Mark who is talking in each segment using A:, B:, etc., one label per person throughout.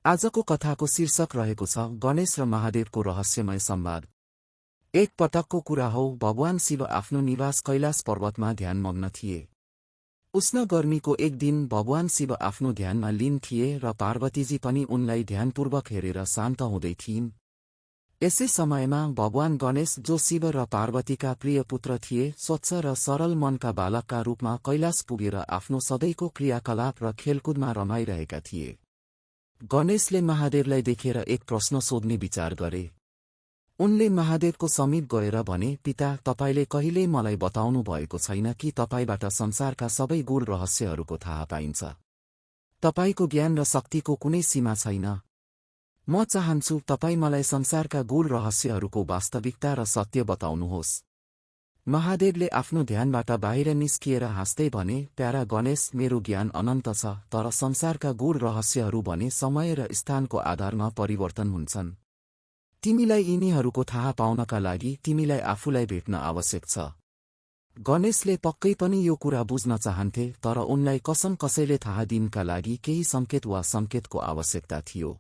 A: आजको कथाको शीर्षक रहेको छ गणेश र महादेवको रहस्यमय संवाद। एक पटकको कुरा हो, भगवान शिव आफ्नो निवास कैलाश पर्वतमा ध्यानमग्न थिए। उष्ण गर्मीको एक दिन भगवान शिव आफ्नो ध्यानमा लीन थिए र पार्वतीजी पनि उनलाई ध्यानपूर्वक हेरेर शान्त हुँदै थिइन्। यसै समयमा भगवान गणेश, जो शिव र पार्वतीका प्रिय पुत्र थिए, स्वच्छ र सरल मनका बालकका रूपमा कैलाश पुगेर आफ्नो सधैँको क्रियाकलाप र खेलकुदमा रमाइरहेका थिए। गणेशले महादेवलाई देखेर एक प्रश्न सोध्ने विचार गरे। उनले महादेवको समीप गएर भने, पिता, तपाईले कहिल्यै मलाई बताउनु भएको छैन कि तपाईबाट संसारका सबै गूढ रहस्यहरूको थाहा पाइन्छ। तपाईको ज्ञान र शक्तिको कुनै सीमा छैन। म चाहन्छु तपाई मलाई संसारका गूढ रहस्यहरूको वास्तविकता र सत्य बताउनुहोस्। महादेवले आफ्नो ध्यानबाट बाहिर निस्किएर हाँस्दै भने, प्यारा गणेश, मेरो ज्ञान अनन्त छ, तर संसारका गूढ रहस्यहरू भने समय र स्थानको आधारमा परिवर्तन हुन्छन्। तिमीलाई यिनीहरूको थाहा पाउनका लागि तिमीलाई आफूलाई भेट्न आवश्यक छ। गणेशले पक्कै पनि यो कुरा बुझ्न चाहन्थे, तर उनलाई कसैले थाहा दिनका लागि केही सङ्केत वा सङ्केतको आवश्यकता थियो।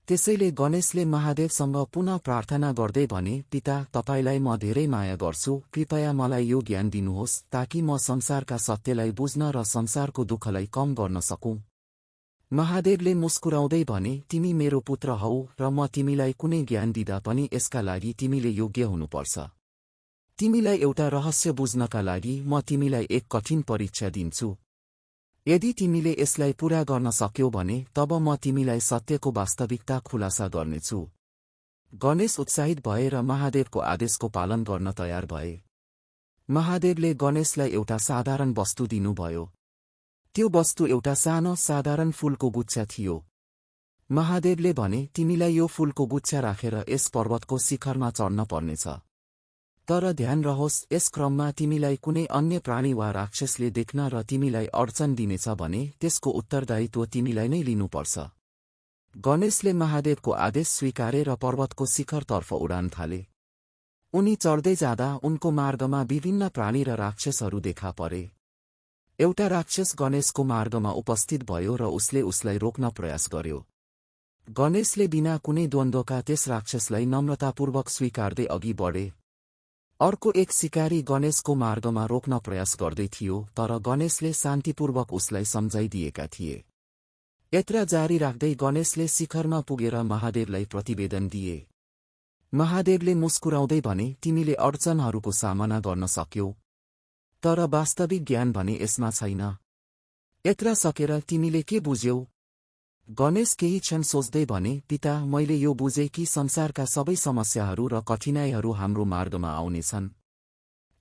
A: त्यसैले गणेशले महादेवसँग पुनः प्रार्थना गर्दै भने, पिता, तपाईलाई म धेरै माया गर्छु, कृपया मलाई यो ज्ञान दिनुहोस् ताकि म संसारका सत्यलाई बुझ्न र संसारको दुःखलाई कम गर्न सकूँ। महादेवले मुस्कुराउँदै भने, तिमी मेरो पुत्र हौ र म तिमीलाई कुनै ज्ञान दिँदा पनि यसका लागि तिमीले योग्य हुनुपर्छ। तिमीलाई एउटा रहस्य बुझ्नका लागि म तिमीलाई एक कठिन परीक्षा दिन्छु। यदि तिमीले यसलाई पूरा गर्न सक्यौ भने तब म तिमीलाई सत्यको वास्तविकता खुलासा गर्नेछु। गणेश उत्साहित भएर महादेवको आदेशको पालन गर्न तयार भए। महादेवले गणेशलाई एउटा साधारण वस्तु दिनुभयो। त्यो वस्तु एउटा सानो साधारण फूलको गुच्छा थियो। महादेवले भने, तिमीलाई यो फूलको गुच्छा राखेर यस पर्वतको शिखरमा चढ्न पर्नेछ। तर ध्यान रहोस्, यस क्रममा तिमीलाई कुनै अन्य प्राणी वा राक्षसले देख्न र तिमीलाई अड्चन दिनेछ भने त्यसको उत्तरदायित्व तिमीलाई नै लिनुपर्छ। गणेशले महादेवको आदेश स्वीकारे र पर्वतको शिखरतर्फ उडान थाले। उनी चढ्दै जाँदा उनको मार्गमा विभिन्न प्राणी र राक्षसहरू देखा परे। एउटा राक्षस गणेशको मार्गमा उपस्थित भयो र उसले उसलाई रोक्न प्रयास गर्यो। गणेशले बिना कुनै द्वन्द्वका त्यस राक्षसलाई नम्रतापूर्वक स्वीकार्दै अघि बढे। अर्को एक शिकारी गणेशको मार्गमा रोक्न प्रयास गर्दै थियो, तर गणेशले शान्तिपूर्वक उसलाई सम्झाइदिएका थिए। यात्रा जारी राख्दै गणेशले शिखरमा पुगेर महादेवलाई प्रतिवेदन दिए। महादेवले मुस्कुराउँदै भने, तिमीले अडचनहरूको सामना गर्न सक्यौ, तर वास्तविक ज्ञान भने यसमा छैन। यात्रा सकेर तिमीले के बुझ्यौ? गणेश केही क्षण सोच्दै भने, पिता, मैले यो बुझेँ कि संसारका सबै समस्याहरू र कठिनाइहरू हाम्रो मार्गमा आउनेछन्।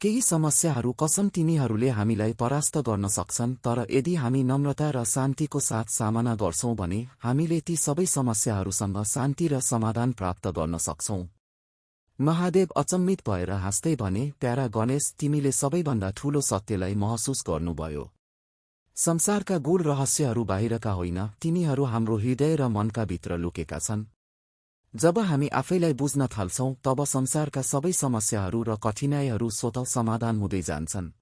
A: केही समस्याहरू कसम तिनीहरूले हामीलाई परास्त गर्न सक्छन्, तर यदि हामी नम्रता र शान्तिको साथ सामना गर्छौं भने हामीले ती सबै समस्याहरूसँग शान्ति र समाधान प्राप्त गर्न सक्छौं। महादेव अचम्मित भएर हाँस्दै भने, प्यारा गणेश, तिमीले सबैभन्दा ठूलो सत्यलाई महसुस गर्नुभयो। संसारका गूढ रहस्यहरू बाहिरका होइन, तिनीहरू हाम्रो हृदय र मनका भित्र लुकेका छन्। जब हामी आफैलाई बुझ्न थाल्छौं तब संसारका सबै समस्याहरू र कठिनाइहरू स्वतः समाधान हुँदै जान्छन्।